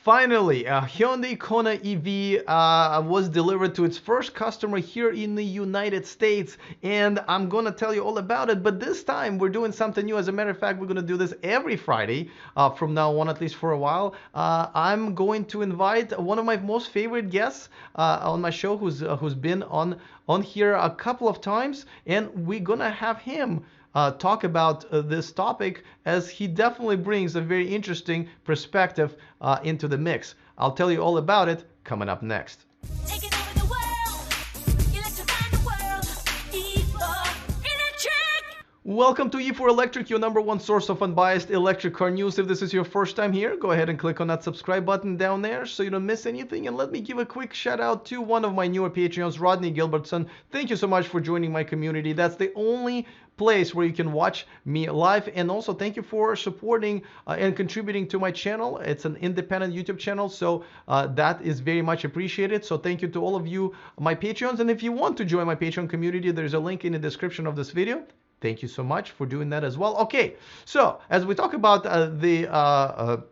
Finally, a Hyundai Kona EV was delivered to its first customer here in the United States, and I'm gonna tell you all about it. But this time we're doing something new. As a matter of fact, we're gonna do this every Friday from now on, at least for a while. I'm going to invite one of my most favorite guests on my show, who's been on here a couple of times, and we're gonna have him talk about this topic, as he definitely brings a very interesting perspective into the mix. I'll tell you all about it coming up next. Taking over the world, electrifying the world, E4 Electric! Welcome to E4 Electric, your number one source of unbiased electric car news. If this is your first time here, go ahead and click on that subscribe button down there so you don't miss anything. And let me give a quick shout out to one of my newer Patreons, Rodney Gilbertson. Thank you so much for joining my community. That's the only place where you can watch me live, and also thank you for supporting and contributing to my channel. It's an independent YouTube channel, so that is very much appreciated. So thank you to all of you, my Patreons, and if you want to join my Patreon community, there's a link in the description of this video. Thank you so much for doing that as well. Okay, so as we talk about the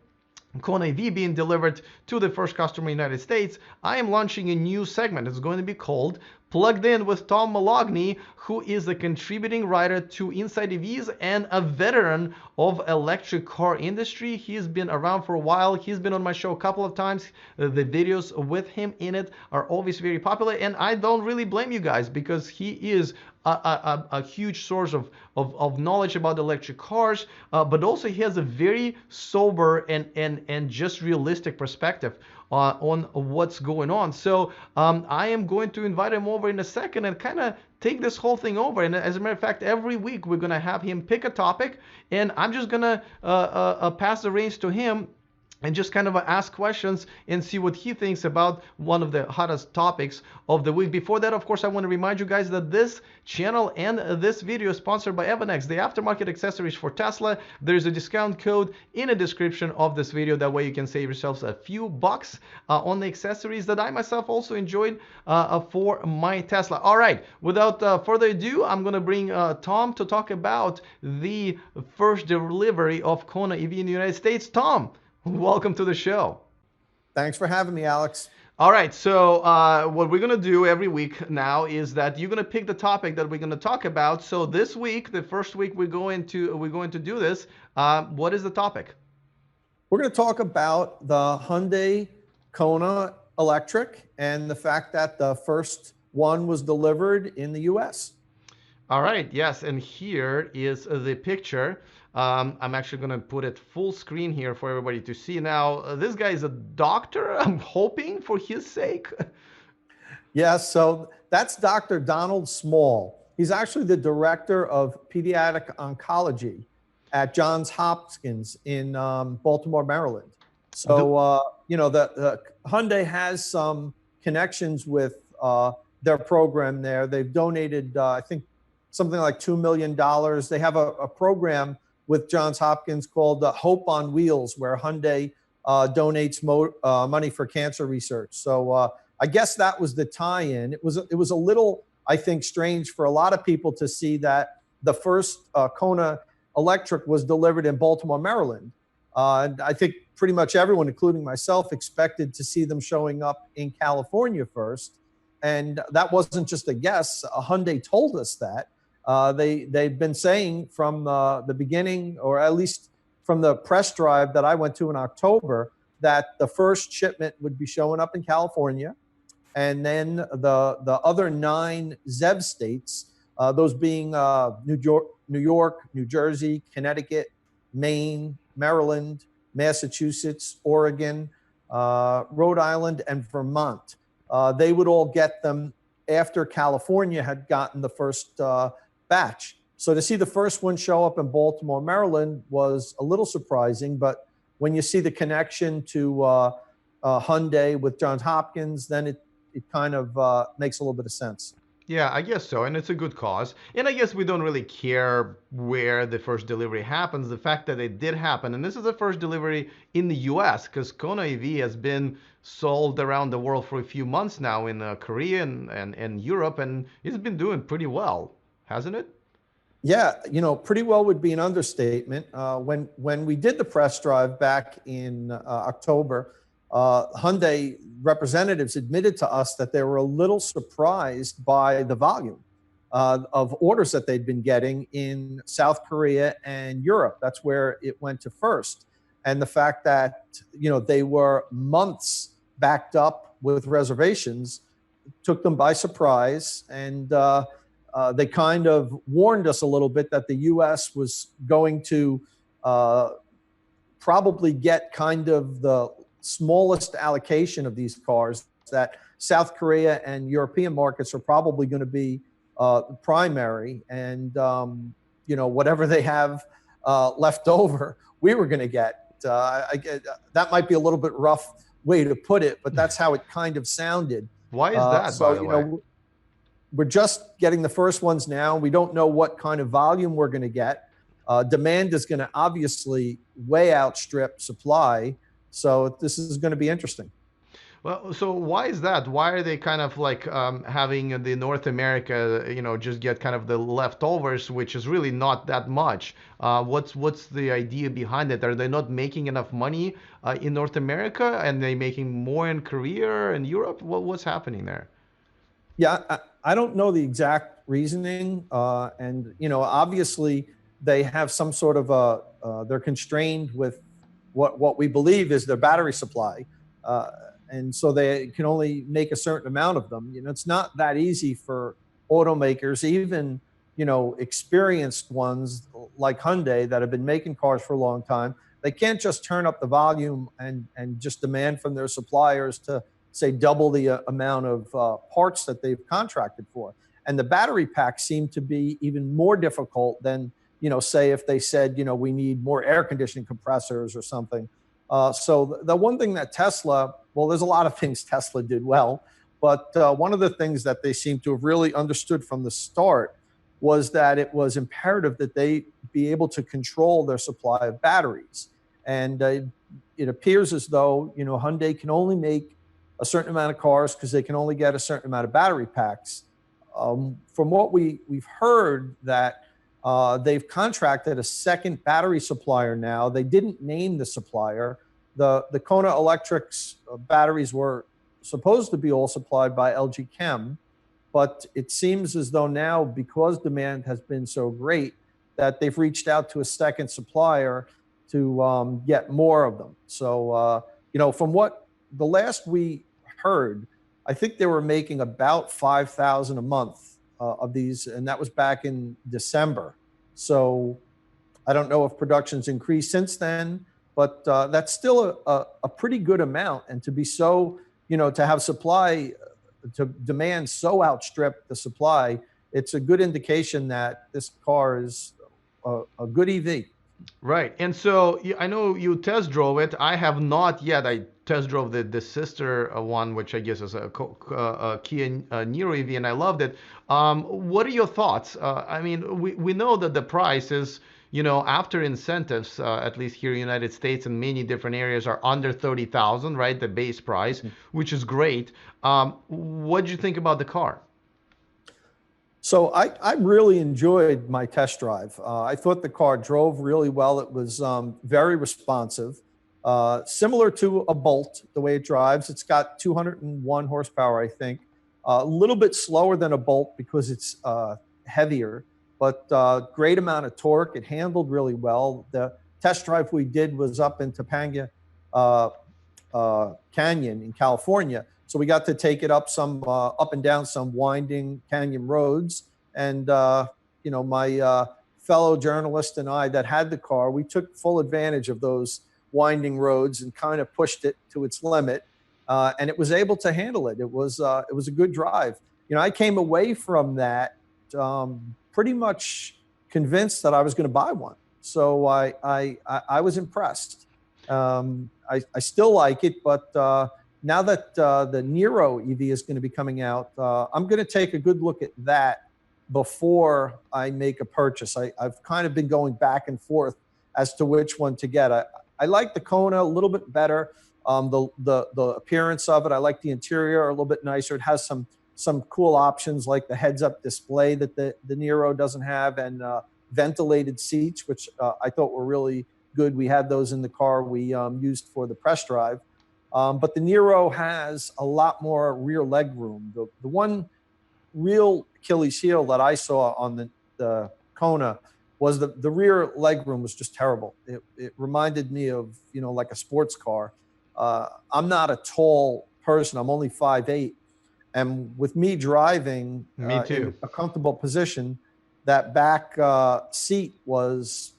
Kona EV being delivered to the first customer in the United States, I am launching a new segment. It's going to be called Plugged In with Tom Moloughney, who is a contributing writer to Inside EVs and a veteran of electric car industry. He's been around for a while. He's been on my show a couple of times. The videos with him in it are always very popular, and I don't really blame you guys, because he is a huge source of knowledge about electric cars, but also he has a very sober and just realistic perspective on what's going on. So I am going to invite him over in a second and kind of take this whole thing over. And as a matter of fact, every week we're going to have him pick a topic, and I'm just going to pass the reins to him and just kind of ask questions and see what he thinks about one of the hottest topics of the week. Before that, of course, I want to remind you guys that this channel and this video is sponsored by Evanex, the aftermarket accessories for Tesla. There's a discount code in the description of this video. That way you can save yourselves a few bucks on the accessories that I myself also enjoyed for my Tesla. All right, without further ado, I'm going to bring Tom to talk about the first delivery of Kona EV in the United States. Tom, welcome to the show. Thanks for having me, Alex. All right, so what we're gonna do every week now is that you're gonna pick the topic that we're gonna talk about. So this week, the first week we're going to do this. What is the topic? We're going to talk about the Hyundai Kona Electric and the fact that the first one was delivered in the U.S. All right, yes, and here is the picture. I'm actually going to put it full screen here for everybody to see. Now, this guy is a doctor, I'm hoping, for his sake. Yes, so that's Dr. Donald Small. He's actually the director of pediatric oncology at Johns Hopkins in Baltimore, Maryland. So, the Hyundai has some connections with their program there. They've donated, I think, something like $2 million. They have a program with Johns Hopkins called Hope on Wheels, where Hyundai donates money for cancer research. So I guess that was the tie-in. It was a little, I think, strange for a lot of people to see that the first Kona Electric was delivered in Baltimore, Maryland. And I think pretty much everyone, including myself, expected to see them showing up in California first. And that wasn't just a guess. Hyundai told us that. They've been saying from the beginning, or at least from the press drive that I went to in October, that the first shipment would be showing up in California, and then the other 9 ZEV states, those being New York, New Jersey, Connecticut, Maine, Maryland, Massachusetts, Oregon, Rhode Island, and Vermont. They would all get them after California had gotten the first batch. So to see the first one show up in Baltimore, Maryland was a little surprising, but when you see the connection to Hyundai with Johns Hopkins, then it kind of makes a little bit of sense. Yeah, I guess so, and it's a good cause. And I guess we don't really care where the first delivery happens. The fact that it did happen, and this is the first delivery in the US, because Kona EV has been sold around the world for a few months now in Korea and Europe, and it's been doing pretty well, hasn't it? Yeah, pretty well would be an understatement. When we did the press drive back in October, Hyundai representatives admitted to us that they were a little surprised by the volume of orders that they'd been getting in South Korea and Europe. That's where it went to first. And the fact that, they were months backed up with reservations took them by surprise. And they kind of warned us a little bit that the U.S. was going to probably get kind of the smallest allocation of these cars, that South Korea and European markets are probably going to be primary, and whatever they have left over, we were going to get. That might be a little bit rough way to put it, but that's how it kind of sounded. Why is that, by the way? We're just getting the first ones now. We don't know what kind of volume we're going to get. Demand is going to obviously way outstrip supply. So this is going to be interesting. Well, so why is that? Why are they kind of like having the North America, just get kind of the leftovers, which is really not that much? What's the idea behind it? Are they not making enough money in North America, and they making more in Korea and Europe? What's happening there? Yeah, I don't know the exact reasoning, and obviously they have some sort of they're constrained with what we believe is their battery supply. And so they can only make a certain amount of them. It's not that easy for automakers, even, experienced ones like Hyundai that have been making cars for a long time. They can't just turn up the volume and just demand from their suppliers to, say, double the amount of parts that they've contracted for. And the battery packs seem to be even more difficult than, say if they said, we need more air conditioning compressors or something. So the one thing that Tesla, well, there's a lot of things Tesla did well, but one of the things that they seem to have really understood from the start was that it was imperative that they be able to control their supply of batteries. And it appears as though, Hyundai can only make a certain amount of cars because they can only get a certain amount of battery packs. From what we've heard, that they've contracted a second battery supplier now. They didn't name the supplier. The Kona Electric's batteries were supposed to be all supplied by LG Chem, but it seems as though now, because demand has been so great, that they've reached out to a second supplier to get more of them. So, from what the last we heard, I think they were making about 5,000 a month of these, and that was back in December. So I don't know if production's increased since then, but that's still a pretty good amount. And to be so, to have supply, to demand so outstrip the supply, it's a good indication that this car is a good EV. Right. And so I know you test drove it. I have not yet. I test drove the sister one, which I guess is a Kia Niro EV, and I loved it. What are your thoughts? I mean, we know that the price is, after incentives, at least here in the United States and many different areas, are under 30,000, right? The base price, which is great. What do you think about the car? So I really enjoyed my test drive. I thought the car drove really well. It was very responsive, similar to a Bolt, the way it drives. It's got 201 horsepower, I think. A little bit slower than a Bolt because it's heavier, but great amount of torque. It handled really well. The test drive we did was up in Topanga Canyon in California. So we got to take it up up and down some winding canyon roads. And, my fellow journalist and I that had the car, we took full advantage of those winding roads and kind of pushed it to its limit. And it was able to handle it. It was a good drive. I came away from that pretty much convinced that I was going to buy one. So I was impressed. I still like it, but now that the Niro EV is going to be coming out, I'm going to take a good look at that before I make a purchase. I've kind of been going back and forth as to which one to get. I like the Kona a little bit better. The appearance of it, I like the interior a little bit nicer. It has some cool options like the heads-up display that the Niro doesn't have, and ventilated seats, which I thought were really good. We had those in the car we used for the press drive. But the Nero has a lot more rear leg room. The one real Achilles heel that I saw on the Kona was the rear leg room was just terrible. It reminded me of, like a sports car. I'm not a tall person. I'm only 5'8". And with me driving Me in too. a comfortable position, that back seat was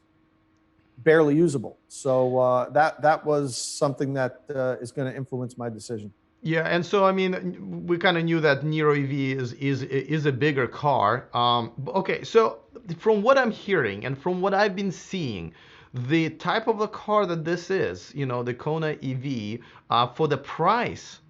barely usable. So that was something that is going to influence my decision. Yeah, and so I mean, we kind of knew that Nero EV is a bigger car. Okay, so from what I'm hearing and from what I've been seeing, the type of the car that this is, the Kona EV, for the price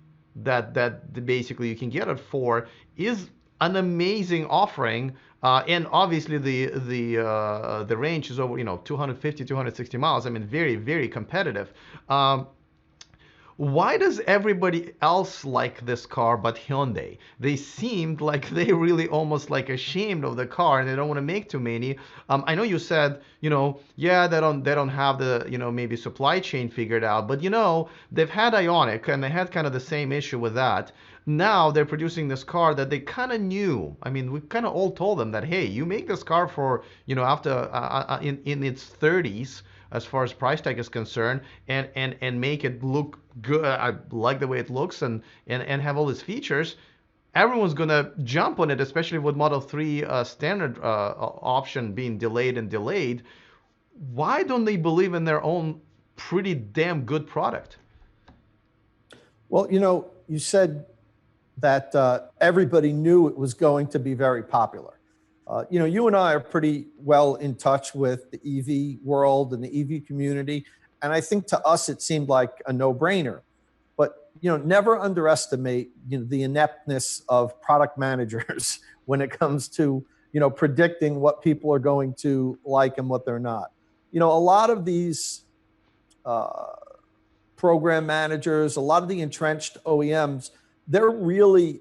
basically you can get it for, is an amazing offering. And obviously the range is over 250 260 miles. I mean, very very competitive. Why does everybody else like this car but Hyundai? They seemed like they really almost like ashamed of the car and they don't want to make too many. I know you said, yeah, they don't have the, maybe supply chain figured out, but they've had Ioniq and they had kind of the same issue with that. Now they're producing this car that they kind of knew. I mean, we kind of all told them that, hey, you make this car for, after in its 30s as far as price tag is concerned, and make it look good. I like the way it looks and have all these features. Everyone's gonna jump on it, especially with Model 3 standard option being delayed and delayed. Why don't they believe in their own pretty damn good product? Well, you said that everybody knew it was going to be very popular. You and I are pretty well in touch with the EV world and the EV community. And I think to us, it seemed like a no-brainer. But, never underestimate the ineptness of product managers when it comes to, predicting what people are going to like and what they're not. A lot of these uh, program managers, a lot of the entrenched OEMs, they're really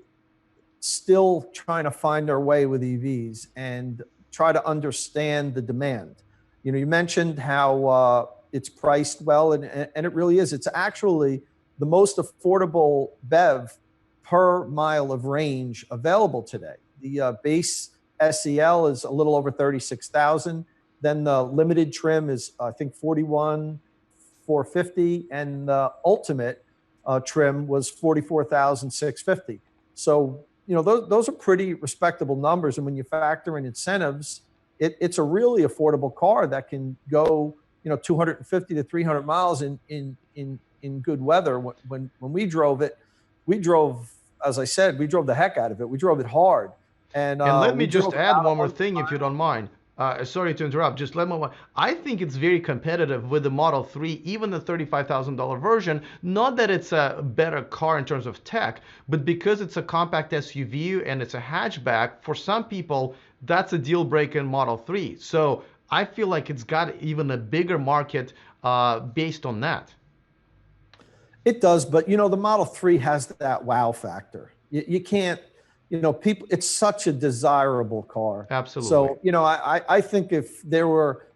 still trying to find their way with EVs and try to understand the demand. You mentioned how it's priced well, and it really is. It's actually the most affordable BEV per mile of range available today. The base SEL is a little over 36,000. Then the limited trim is, I think, 41,450, and the ultimate trim was 44,650. So those are pretty respectable numbers. And when you factor in incentives, it's a really affordable car that can go 250 to 300 miles in good weather. When we drove it, we drove, as I said, we drove the heck out of it. We drove it hard, and And let me we just drove add about one more 100 thing, if you miles. don't mind. Sorry to interrupt. Just let me. I think it's very competitive with the Model 3, even the $35,000 version. Not that it's a better car in terms of tech, but because it's a compact SUV and it's a hatchback, for some people, that's a deal breaker in Model 3. So I feel like it's got even a bigger market based on that. It does, but the Model 3 has that wow factor. You can't, people, it's such a desirable car. Absolutely. So, I think if there were,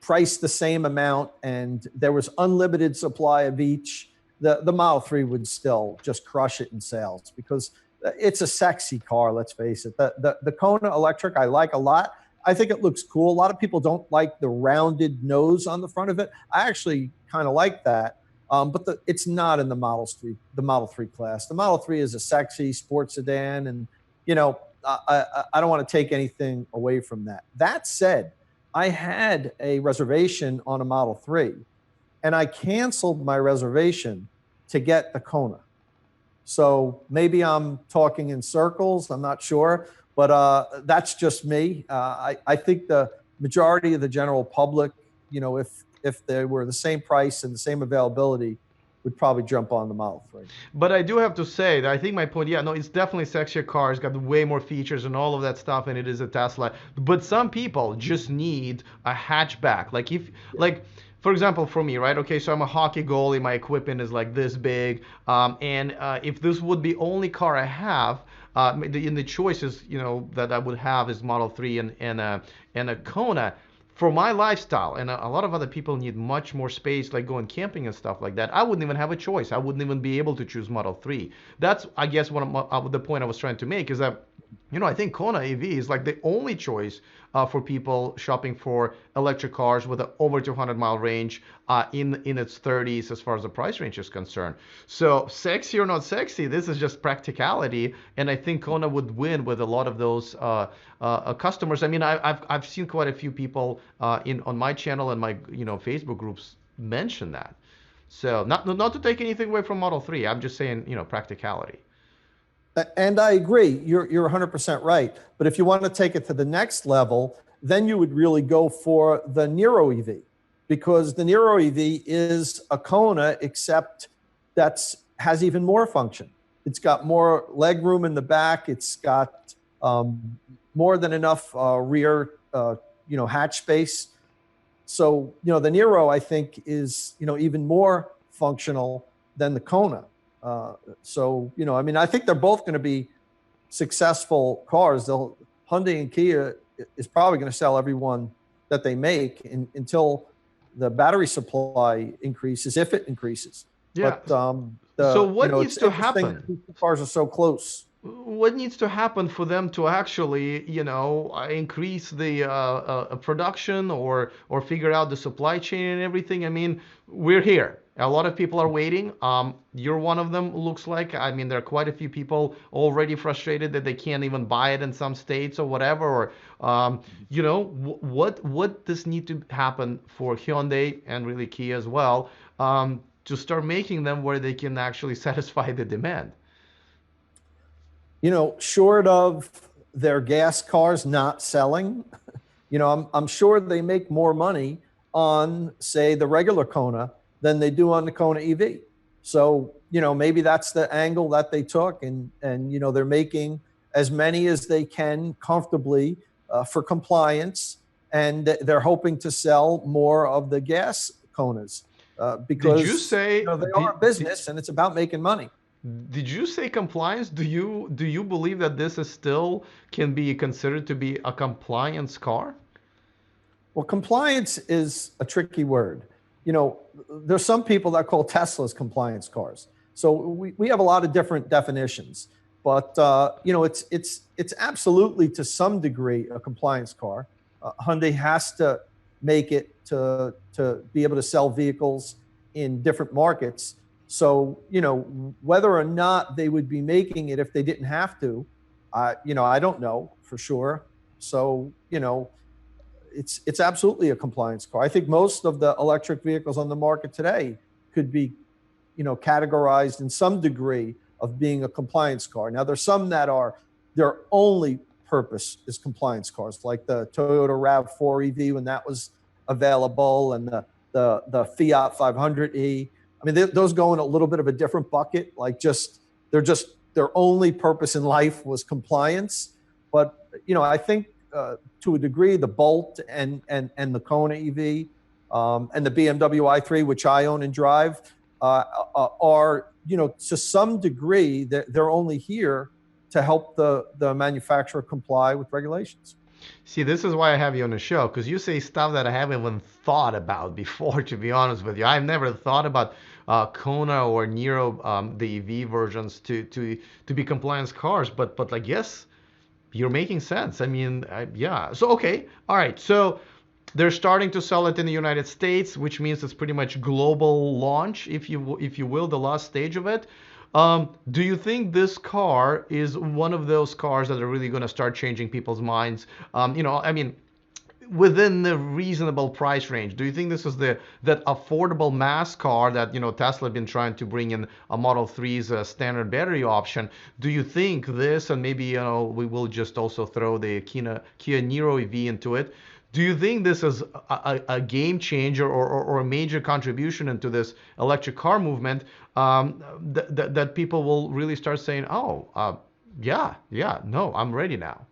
priced the same amount and there was unlimited supply of each, the Model 3 would still just crush it in sales because it's a sexy car, let's face it. The Kona Electric I like a lot. I think it looks cool. A lot of people don't like the rounded nose on the front of it. I actually kind of like that. But it's not in the Model 3 class. The Model 3 is a sexy sports sedan, and I don't want to take anything away from that. That said, I had a reservation on a Model 3, and I canceled my reservation to get the Kona. So maybe I'm talking in circles. I'm not sure, but that's just me. I think the majority of the general public, if they were the same price and the same availability, would probably jump on the Model 3. But I do have to say that I think my point, yeah, no, it's definitely a sexier car. It's got way more features and all of that stuff, and it is a Tesla. But some people just need a hatchback. Yeah. Like, for example, for me, right? Okay, so I'm a hockey goalie. My equipment is like this big, and if this would be only car I have, in the choices, that I would have is Model 3 and a Kona. for my lifestyle, and a lot of other people need much more space, like going camping and stuff like that, I wouldn't even have a choice. I wouldn't even be able to choose Model 3. That's, I guess, the point I was trying to make is that, I think Kona EV is like the only choice for people shopping for electric cars with an over 200-mile range in its 30s as far as the price range is concerned. So sexy or not sexy, this is just practicality, and I think Kona would win with a lot of those customers. I mean, I've seen quite a few people on my channel and my Facebook groups mention that. So not to take anything away from Model 3, I'm just saying practicality. And I agree, you're 100% right. But if you want to take it to the next level, then you would really go for the Nero EV, because the Nero EV is a Kona, except has even more function. It's got more leg room in the back. It's got more than enough rear, hatch space. So, the Nero, I think, is, even more functional than the Kona. I think they're both going to be successful cars. Hyundai and Kia is probably going to sell every one that they make until the battery supply increases, if it increases. Yeah. But so what needs to happen? These cars are so close. What needs to happen for them to actually, increase the production or figure out the supply chain and everything? I mean, we're here. A lot of people are waiting. You're one of them, looks like. I mean, there are quite a few people already frustrated that they can't even buy it in some states or whatever. Or, what does need to happen for Hyundai and really Kia as well to start making them where they can actually satisfy the demand? Short of their gas cars not selling, I'm sure they make more money on, say, the regular Kona than they do on the Kona EV. So, maybe that's the angle that they took, and they're making as many as they can comfortably for compliance, and they're hoping to sell more of the gas Konas because Did you say, they are a business and it's about making money. Did you say compliance? Do you believe that this is still can be considered to be a compliance car? Well, compliance is a tricky word. There's some people that call Teslas compliance cars. So we have a lot of different definitions, but it's absolutely to some degree a compliance car. Hyundai has to make it to be able to sell vehicles in different markets. So, whether or not they would be making it if they didn't have to, I don't know for sure. So, it's absolutely a compliance car. I think most of the electric vehicles on the market today could be, categorized in some degree of being a compliance car. Now, there's some that their only purpose is compliance cars, like the Toyota RAV4 EV when that was available, and the Fiat 500e. I mean, those go in a little bit of a different bucket, like their only purpose in life was compliance. But, I think to a degree, the Bolt and the Kona EV and the BMW i3, which I own and drive, are, to some degree, they're only here to help the manufacturer comply with regulations. See, this is why I have you on the show, because you say stuff that I haven't even thought about before, to be honest with you. I've never thought about Kona or Nero, the EV versions, to be compliance cars, but I guess you're making sense. I mean, yeah. So, okay. All right. So they're starting to sell it in the United States, which means it's pretty much global launch, if you will, the last stage of it. Do you think this car is one of those cars that are really going to start changing people's minds? I mean, within the reasonable price range, do you think this is that affordable mass car that Tesla have been trying to bring in a Model 3's standard battery option? Do you think this, and maybe we will just also throw the Kia Niro EV into it? Do you think this is a game changer or a major contribution into this electric car movement that people will really start saying, oh, yeah, no, I'm ready now?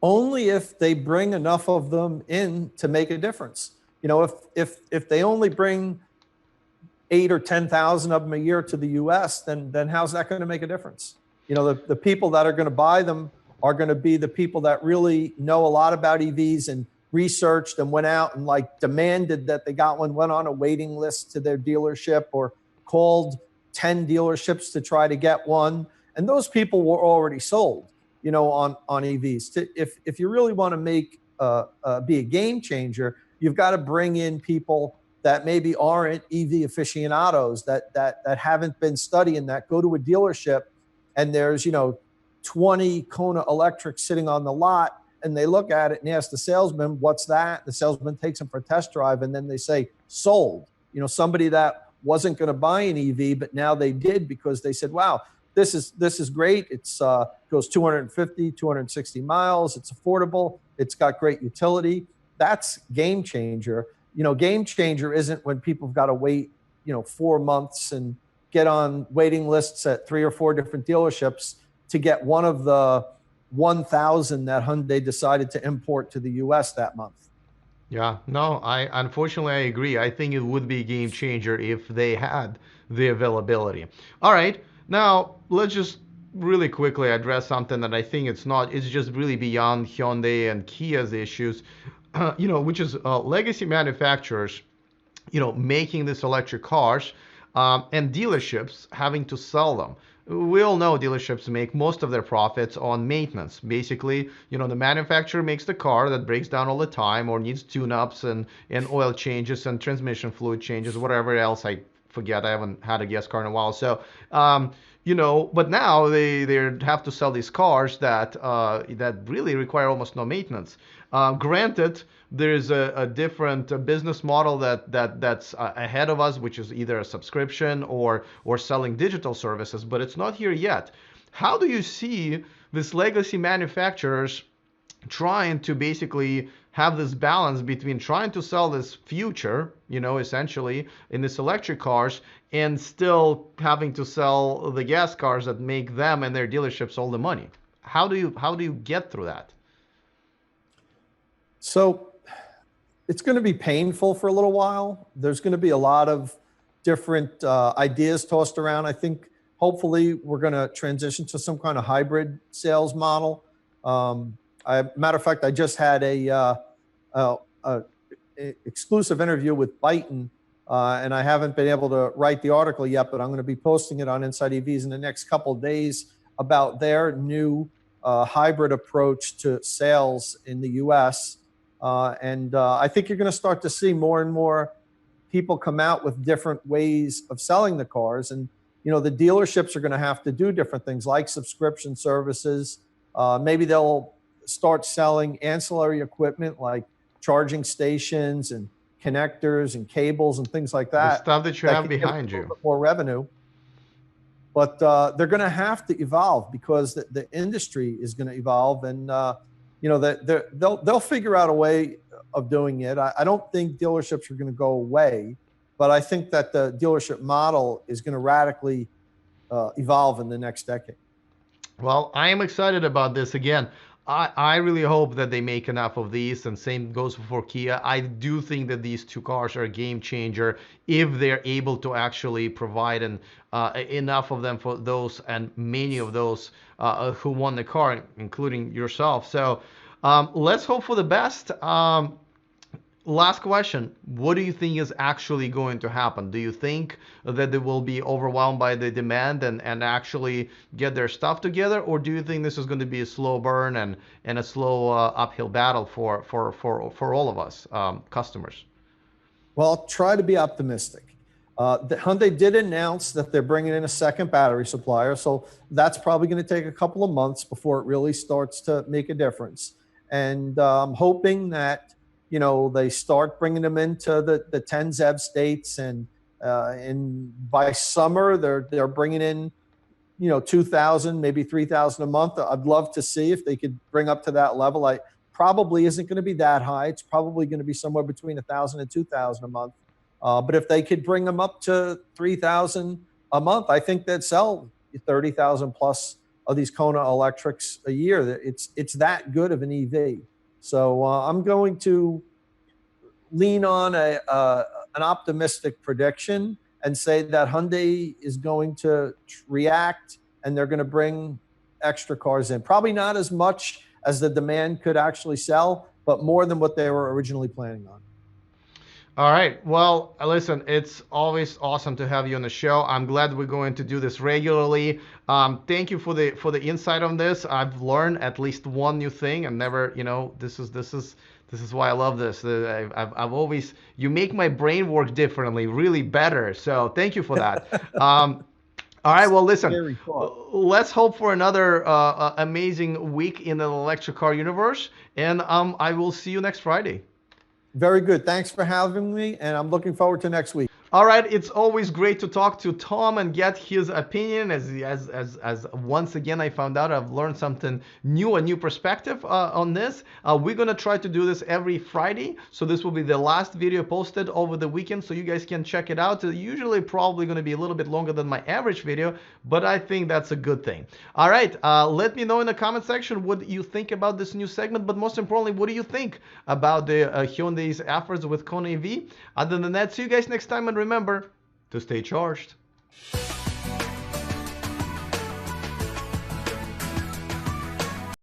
Only if they bring enough of them in to make a difference. If they only bring 8 or 10,000 of them a year to the U.S., then how's that going to make a difference? The people that are going to buy them are going to be the people that really know a lot about EVs and researched and went out and like demanded that they got one, went on a waiting list to their dealership or called 10 dealerships to try to get one. And those people were already sold, on EVs. If you really want to be a game changer, you've got to bring in people that maybe aren't EV aficionados, that haven't been studying that, go to a dealership and there's, 20 Kona electrics sitting on the lot, and they look at it and ask the salesman, what's that? The salesman takes them for a test drive, and then they say, sold. Somebody that wasn't going to buy an EV, but now they did because they said, wow, this is great. It's goes 250, 260 miles. It's affordable. It's got great utility. That's game changer. Game changer isn't when people have got to wait, 4 months and get on waiting lists at 3 or 4 different dealerships to get one of the 1,000 that Hyundai decided to import to the US that month. Yeah, no, unfortunately I agree. I think it would be a game changer if they had the availability. All right, now let's just really quickly address something that I think it's just really beyond Hyundai and Kia's issues, which is legacy manufacturers, making these electric cars, and dealerships having to sell them. We all know dealerships make most of their profits on maintenance. Basically, the manufacturer makes the car that breaks down all the time or needs tune-ups and oil changes and transmission fluid changes, whatever else I forget. I haven't had a gas car in a while. So, but now they have to sell these cars that really require almost no maintenance. Granted, there's a different business model that's ahead of us, which is either a subscription or selling digital services, but it's not here yet. How do you see this legacy manufacturers trying to basically have this balance between trying to sell this future, essentially in this electric cars, and still having to sell the gas cars that make them and their dealerships all the money? How do you get through that? So it's going to be painful for a little while. There's going to be a lot of different ideas tossed around. I think hopefully we're going to transition to some kind of hybrid sales model. Matter of fact, I just had a exclusive interview with Byton, and I haven't been able to write the article yet, but I'm going to be posting it on Inside EVs in the next couple of days about their new hybrid approach to sales in the U.S. And I think you're going to start to see more and more people come out with different ways of selling the cars. And, the dealerships are going to have to do different things like subscription services. Maybe they'll start selling ancillary equipment like charging stations and connectors and cables and things like that. The stuff that you have behind you. More revenue. But they're going to have to evolve because the industry is going to evolve, and they'll figure out a way of doing it. I don't think dealerships are going to go away, but I think that the dealership model is going to radically evolve in the next decade. Well, I am excited about this. Again, I really hope that they make enough of these, and same goes for Kia. I do think that these two cars are a game changer if they're able to actually provide enough of them for those and many of those who want the car, including yourself. So let's hope for the best. Last question. What do you think is actually going to happen? Do you think that they will be overwhelmed by the demand and actually get their stuff together? Or do you think this is going to be a slow burn and a slow uphill battle for all of us, customers? Well, I'll try to be optimistic. Hyundai did announce that they're bringing in a second battery supplier. So that's probably going to take a couple of months before it really starts to make a difference. And I'm hoping that they start bringing them into the 10 ZEV states, and by summer they're bringing in 2,000, maybe 3,000 a month. I'd love to see if they could bring up to that level. I probably isn't going to be that high. It's probably going to be somewhere between 1,000 and 2,000 a month. But if they could bring them up to 3,000 a month, I think they'd sell 30,000 plus of these Kona electrics a year. It's that good of an EV. So I'm going to lean on an optimistic prediction and say that Hyundai is going to react, and they're going to bring extra cars in. Probably not as much as the demand could actually sell, but more than what they were originally planning on. All right. Well, listen, it's always awesome to have you on the show. I'm glad we're going to do this regularly. Thank you for the insight on this. I've learned at least one new thing. And never, this is why I love this. I've always, you make my brain work differently, really better. So thank you for that. All right. Well, listen, let's hope for another amazing week in the electric car universe. And I will see you next Friday. Very good. Thanks for having me, and I'm looking forward to next week. All right, it's always great to talk to Tom and get his opinion. As once again I found out, I've learned something new, a new perspective on this. We're gonna try to do this every Friday, so this will be the last video posted over the weekend, so you guys can check it out. Usually, probably gonna be a little bit longer than my average video, but I think that's a good thing. All right, let me know in the comment section what you think about this new segment, but most importantly, what do you think about the Hyundai's efforts with Kona EV? Other than that, see you guys next time, and remember to stay charged.